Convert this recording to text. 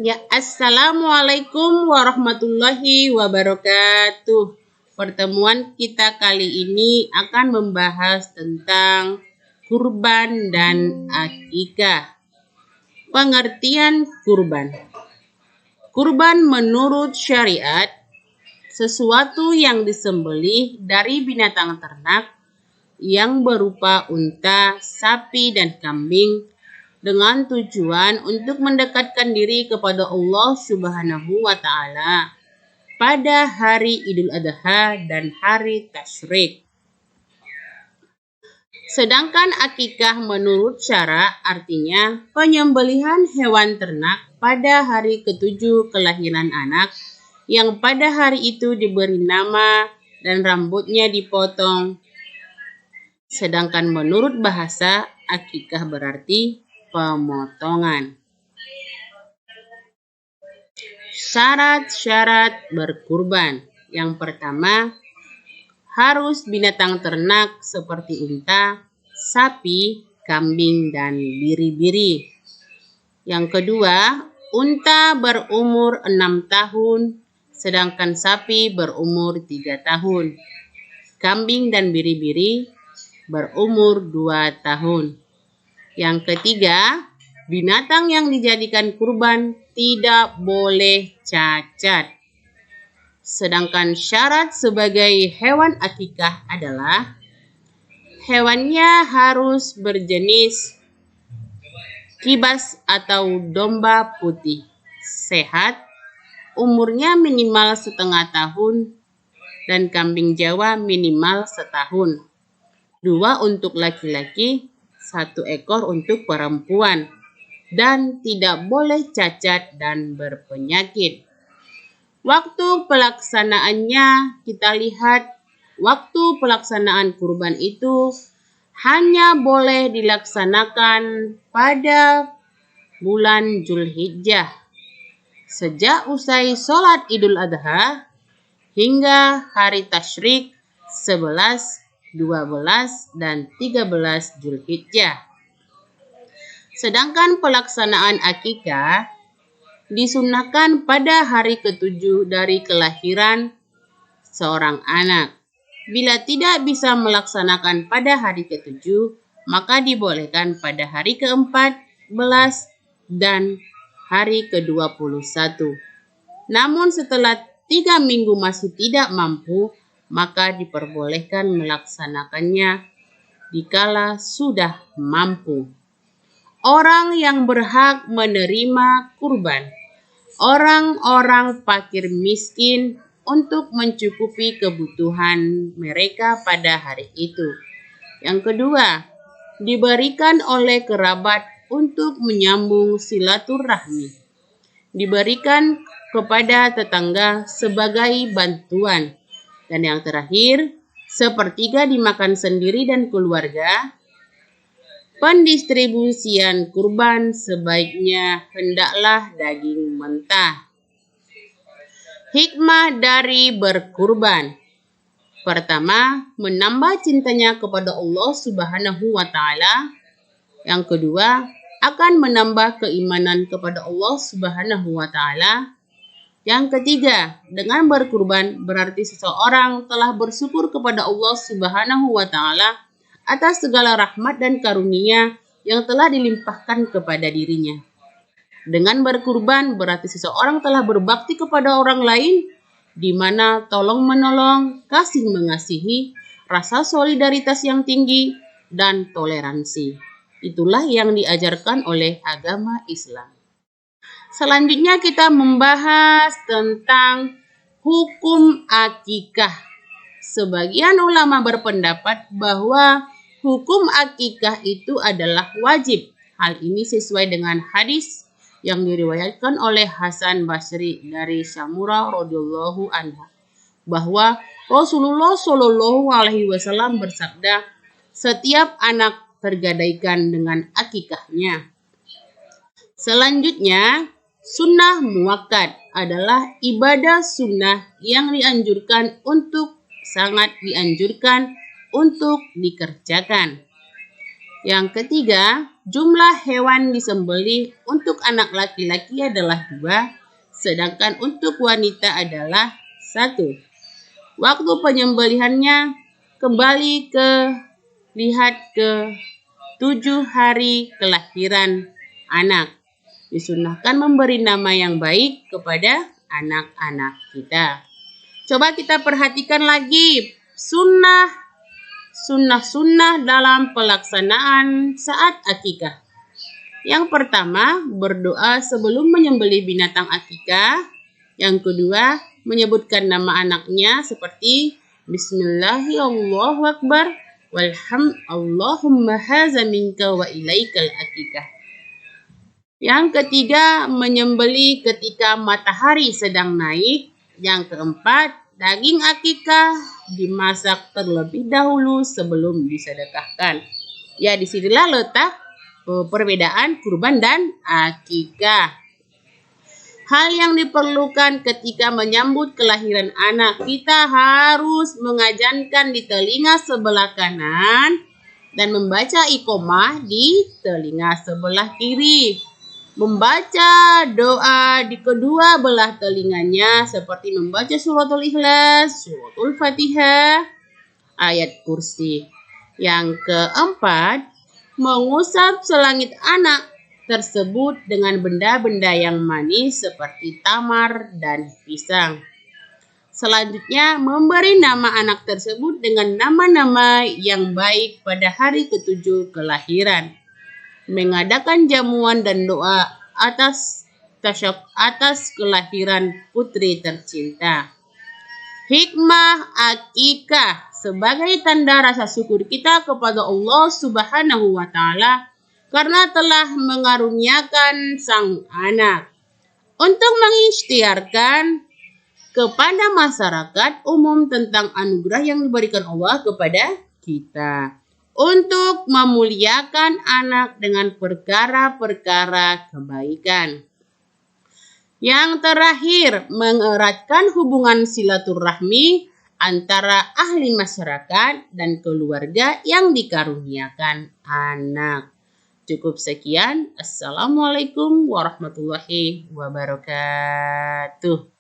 Ya, assalamualaikum warahmatullahi wabarakatuh. Pertemuan kita kali ini akan membahas tentang kurban dan akikah. Pengertian kurban. Kurban menurut syariat sesuatu yang disembelih dari binatang ternak yang berupa unta, sapi, dan kambing dengan tujuan untuk mendekatkan diri kepada Allah Subhanahu wa Ta'ala pada hari Idul Adha dan hari Tasyrik. Sedangkan akikah menurut syara artinya penyembelihan hewan ternak pada hari ketujuh kelahiran anak yang pada hari itu diberi nama dan rambutnya dipotong. Sedangkan menurut bahasa, akikah berarti pemotongan. Syarat-syarat berkurban. Yang pertama, harus binatang ternak seperti unta, sapi, kambing, dan biri-biri. Yang kedua, unta berumur 6 tahun, sedangkan sapi berumur 3 tahun. Kambing dan biri-biri berumur 2 tahun. Yang ketiga, binatang yang dijadikan kurban tidak boleh cacat. Sedangkan syarat sebagai hewan akikah adalah hewannya harus berjenis kibas atau domba putih, sehat, umurnya minimal setengah tahun, dan kambing Jawa minimal setahun. 2 untuk laki-laki, 1 ekor untuk perempuan, dan tidak boleh cacat dan berpenyakit. Waktu pelaksanaannya, kita lihat waktu pelaksanaan kurban itu hanya boleh dilaksanakan pada bulan Zulhijjah, sejak usai sholat Idul Adha hingga hari Tasyrik 11, 12, dan 13 Zulhijjah. Sedangkan pelaksanaan akikah disunahkan pada hari ketujuh dari kelahiran seorang anak. Bila tidak bisa melaksanakan pada hari ketujuh, maka dibolehkan pada hari ke-14 dan hari ke-21. Namun setelah 3 minggu masih tidak mampu, maka diperbolehkan melaksanakannya dikala sudah mampu. Orang yang berhak menerima kurban, orang-orang fakir miskin untuk mencukupi kebutuhan mereka pada hari itu. Yang kedua, diberikan oleh kerabat untuk menyambung silaturahmi. Diberikan kepada tetangga sebagai bantuan. Dan yang terakhir, sepertiga dimakan sendiri dan keluarga. Pendistribusian kurban sebaiknya hendaklah daging mentah. Hikmah dari berkurban. Pertama, menambah cintanya kepada Allah Subhanahu wa Ta'ala. Yang kedua, akan menambah keimanan kepada Allah Subhanahu wa Ta'ala. Yang ketiga, dengan berkurban berarti seseorang telah bersyukur kepada Allah Subhanahu wa Ta'ala atas segala rahmat dan karunia yang telah dilimpahkan kepada dirinya. Dengan berkurban berarti seseorang telah berbakti kepada orang lain, di mana tolong-menolong, kasih mengasihi, rasa solidaritas yang tinggi, dan toleransi. Itulah yang diajarkan oleh agama Islam. Selanjutnya kita membahas tentang hukum akikah. Sebagian ulama berpendapat bahwa hukum akikah itu adalah wajib. Hal ini sesuai dengan hadis yang diriwayatkan oleh Hasan Basri dari Samurah radhiyallahu anha bahwa Rasulullah Shallallahu alaihi wasallam bersabda, setiap anak tergadaikan dengan akikahnya. Selanjutnya, sunnah muakkad adalah ibadah sunnah yang sangat dianjurkan untuk dikerjakan. Yang ketiga, jumlah hewan disembelih untuk anak laki-laki adalah 2, sedangkan untuk wanita adalah 1. Waktu penyembelihannya kembali lihat ke 7 hari kelahiran anak. Disunahkan memberi nama yang baik kepada anak-anak kita. Coba kita perhatikan lagi sunnah-sunnah dalam pelaksanaan saat akikah. Yang pertama, berdoa sebelum menyembelih binatang akikah. Yang kedua, menyebutkan nama anaknya seperti Bismillahirrahmanirrahim Allahumma haza minka wa ilaikal akikah. Yang ketiga, menyembelih ketika matahari sedang naik. Yang keempat, daging akikah dimasak terlebih dahulu sebelum disedekahkan. Ya, disinilah letak perbedaan kurban dan akikah. Hal yang diperlukan ketika menyambut kelahiran anak, kita harus mengajankan di telinga sebelah kanan dan membaca iqomah di telinga sebelah kiri. Membaca doa di kedua belah telinganya seperti membaca suratul Ikhlas, suratul Fatihah, ayat kursi. Yang keempat, mengusap selangit anak tersebut dengan benda-benda yang manis seperti tamar dan pisang. Selanjutnya, memberi nama anak tersebut dengan nama-nama yang baik pada hari ke-7 kelahiran. Mengadakan jamuan dan doa atas kelahiran putri tercinta. Hikmah akikah sebagai tanda rasa syukur kita kepada Allah Subhanahu wa Ta'ala karena telah mengaruniakan sang anak. Untuk mengikhtiarkan kepada masyarakat umum tentang anugerah yang diberikan Allah kepada kita. Untuk memuliakan anak dengan perkara-perkara kebaikan. Yang terakhir, mengeratkan hubungan silaturahmi antara ahli masyarakat dan keluarga yang dikaruniakan anak. Cukup sekian. Assalamualaikum warahmatullahi wabarakatuh.